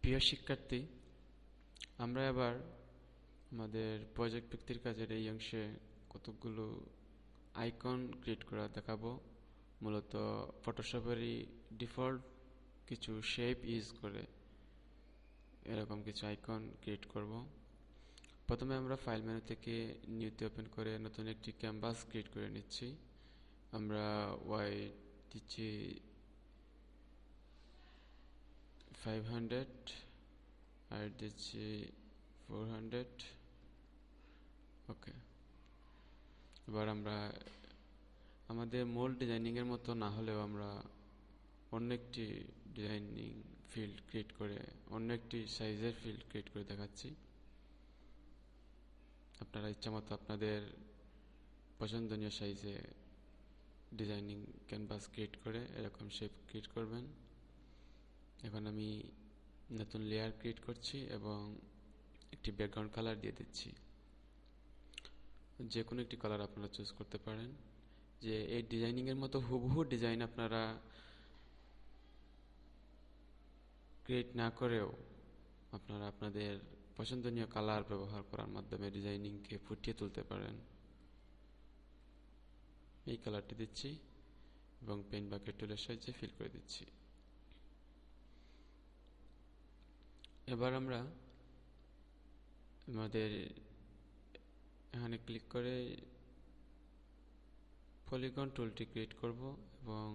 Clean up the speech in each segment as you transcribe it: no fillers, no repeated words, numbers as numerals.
প্রিয় শিক্ষার্থী, আমরা এবার আমাদের প্রজেক্ট ব্যক্তির কাজের এই অংশে কতগুলো আইকন ক্রিয়েট করা দেখাবো। মূলত ফটোশপেরই ডিফল্ট কিছু শেপ ইউজ করে এরকম কিছু আইকন ক্রিয়েট করব। প্রথমে আমরা ফাইল মেনু থেকে নিউতে ওপেন করে নতুন একটি ক্যানভাস ক্রিয়েট করে নিচ্ছি। আমরা ওয়াই দিচ্ছি 500, আর দিচ্ছি 400। ওকে, এবার আমরা আমাদের মূল ডিজাইনিংয়ের মতো না হলেও আমরা অন্য একটি ডিজাইনিং ফিল্ড ক্রিয়েট করে অন্য একটি সাইজের ফিল্ড ক্রিয়েট করে দেখাচ্ছি। আপনারা ইচ্ছামতো আপনাদের পছন্দনীয় সাইজে ডিজাইনিং ক্যানভাস ক্রিয়েট করে এরকম শেপ ক্রিয়েট করবেন। এখন আমি নতুন লেয়ার ক্রিয়েট করছি এবং একটি ব্যাকগ্রাউন্ড কালার দিয়ে দিচ্ছি। যে কোনো একটি কালার আপনারা চুজ করতে পারেন। যে এই ডিজাইনিংয়ের মতো হুবহু ডিজাইন আপনারা ক্রিয়েট না করেও আপনারা আপনাদের পছন্দনীয় কালার ব্যবহার করার মাধ্যমে ডিজাইনিংকে ফুটিয়ে তুলতে পারেন। এই কালারটি দিচ্ছি এবং পেন বাকেট টুলের সাহায্যে ফিল করে দিচ্ছি। এবার আমরা আমাদের এখানে ক্লিক করে পলিগন টুলটি ক্রিয়েট করব এবং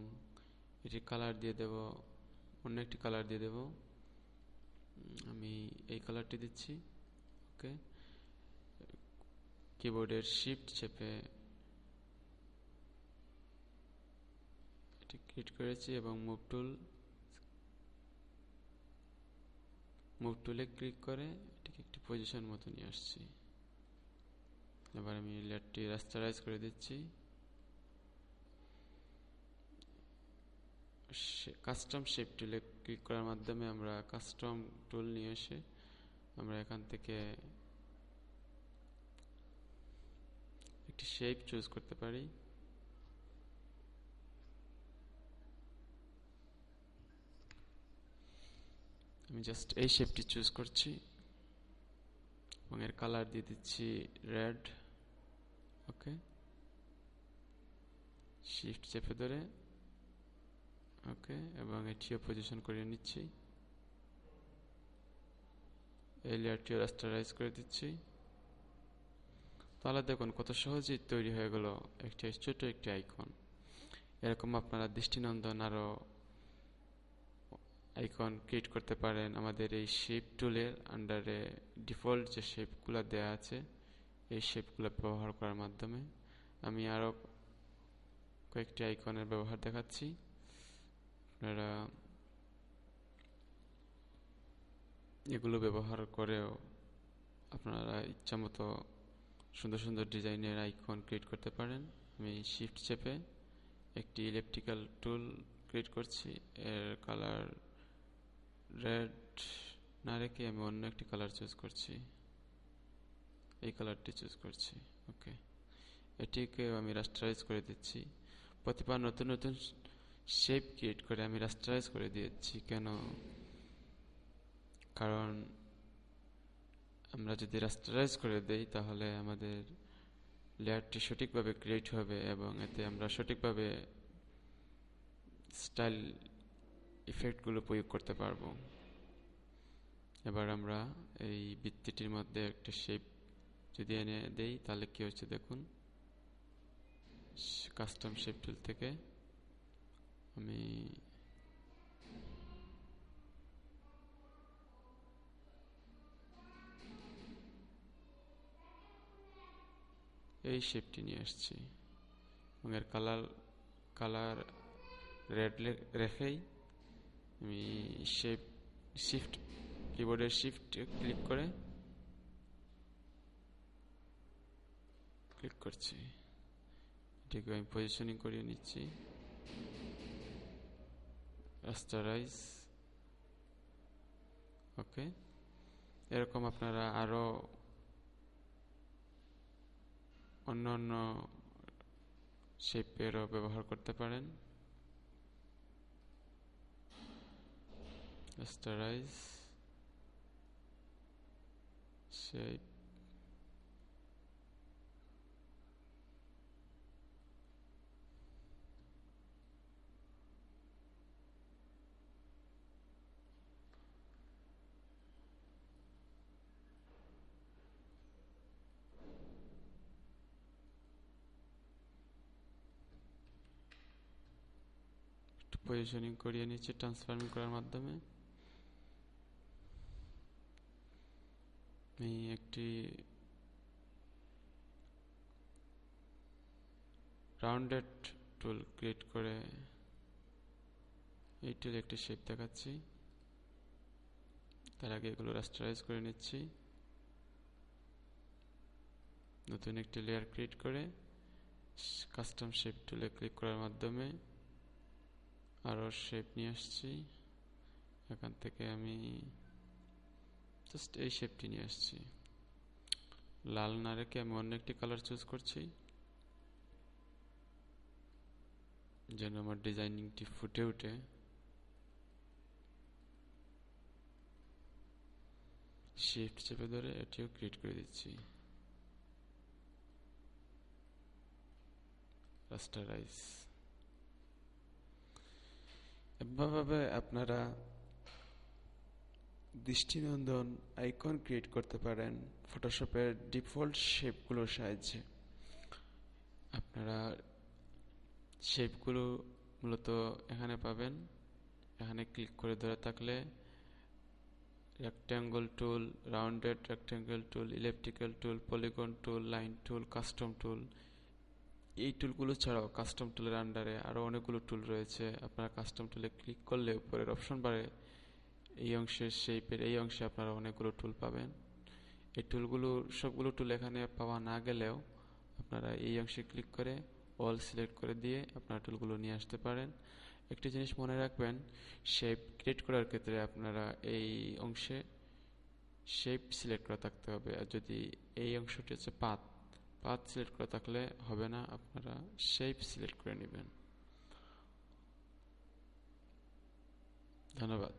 এটি কালার দিয়ে দেব, অন্য একটি কালার দিয়ে দেব। আমি এই কালারটি দিচ্ছি। ওকে, কিবোর্ডের শিফট চেপে এটি ক্রিয়েট করেছি এবং মুভ টুলে ক্লিক করে এটিকে একটি পজিশন মতো নিয়ে আসছি। এবার আমি লেয়ারটি রাস্টারাইজ করে দিচ্ছি। কাস্টম শেপ টুলে ক্লিক করার মাধ্যমে আমরা কাস্টম টুল নিয়ে এসে আমরা এখান থেকে একটি শেপ চুজ করতে পারি। আমি জাস্ট এই শেপটি চুজ করছি এবং এর কালার দিয়ে দিচ্ছি রেড। ওকে, শিফট চেপে ধরে ওকে, এবং এটিও পজিশন করে নিচ্ছি। এই লেয়ারটিও রাস্টারাইজ করে দিচ্ছি। তাহলে দেখুন কত সহজেই তৈরি হয়ে গেল একটি ছোট একটি আইকন। এরকম আপনারা দৃষ্টিনন্দন আরো আইকন ক্রিয়েট করতে পারেন আমাদের এই শেপ টুলের আন্ডারে। ডিফল্ট যে শেপগুলো দেওয়া আছে এই শেপগুলো ব্যবহার করার মাধ্যমে আমি আরো কয়েকটি আইকনের ব্যবহার দেখাচ্ছি। আপনারা এগুলো ব্যবহার করেও আপনারা ইচ্ছামতো সুন্দর সুন্দর ডিজাইনের আইকন ক্রিয়েট করতে পারেন। আমি শিফট চেপে একটি ইলেকট্রিক্যাল টুল ক্রিয়েট করছি। এর কালার রেড না রেখে আমি অন্য একটি কালার চুজ করছি, এই কালারটি চুজ করছি। ওকে, এটিকে আমি রাস্টারাইজ করে দিচ্ছি। প্রতিবার নতুন নতুন শেপ ক্রিয়েট করে আমি রাস্টারাইজ করে দিয়েছি। কেন? কারণ আমরা যদি রাস্টারাইজ করে দেই তাহলে আমাদের লেয়ারটি সঠিকভাবে ক্রিয়েট হবে এবং এতে আমরা সঠিকভাবে স্টাইল ইফেক্টগুলো প্রয়োগ করতে পারবো। এবার আমরা এই বৃত্তটির মধ্যে একটা শেপ যদি এনে দেই তাহলে কি হচ্ছে দেখুন। কাস্টম শেপ টুল থেকে আমি এই শেপটি নিয়ে আসছি এবং এর কালার রেড রেখেই আমি কিবোর্ডের শিফট ক্লিক করে ক্লিক করছি। এটিকে আমি পজিশনিং করিয়ে নিচ্ছি। রাস্টারাইজ। ওকে, এরকম আপনারা আরো অন্য অন্য শেপেরও ব্যবহার করতে পারেন। রাস্টারাইজ। শেপ, পজিশনিং করিয়ে নিচ্ছি ট্রান্সফর্মিং করার মাধ্যমে। আমি একটি রাউন্ডেড টুল ক্রিয়েট করে এই টুলে একটি শেপ দেখাচ্ছি। তার আগে এগুলো রাস্টারাইজ করে নিচ্ছি। নতুন একটি লেয়ার ক্রিয়েট করে কাস্টম শেপ টুলে ক্লিক করার মাধ্যমে আরও শেপ নিয়ে আসছি। এখান থেকে আমি জাস্ট এই শেপটি নিয়ে আসছি। লাল না রেখে আমি অন্য একটি কালার চুজ করছি যেন আমার ডিজাইনিংটি ফুটে ওঠে। শিফট চেপে ধরে এটিও ক্রিয়েট করে দিচ্ছি। রাস্টারাইজ। এভাবে আপনারা দৃষ্টিনন্দন আইকন ক্রিয়েট করতে পারেন ফটোশপের ডিফল্ট শেপগুলোর সাহায্যে। আপনারা শেপগুলো মূলত এখানে পাবেন। এখানে ক্লিক করে ধরে থাকলে rectangle tool, rounded rectangle tool, elliptical tool, polygon tool, line tool, custom tool, এই টুলগুলো ছাড়াও কাস্টম টুলের আন্ডারে আরও অনেকগুলো টুল রয়েছে। আপনারা কাস্টম টুলে ক্লিক করলে উপরের অপশন বারে এই অংশের শেপের এই অংশে আপনারা অনেকগুলো টুল পাবেন। এই টুলগুলো সবগুলো টুল এখানে পাওয়া না গেলেও আপনারা এই অংশে ক্লিক করে অল সিলেক্ট করে দিয়ে আপনারা টুলগুলো নিয়ে আসতে পারেন। একটি জিনিস মনে রাখবেন, শেপ ক্রিয়েট করার ক্ষেত্রে আপনারা এই অংশে শেপ সিলেক্ট করা থাকতে হবে। আর যদি এই অংশটি হচ্ছে পাথ সিলেক্ট করা থাকলে হবে না, আপনারা শেপ সিলেক্ট করে নেবেন। ধন্যবাদ।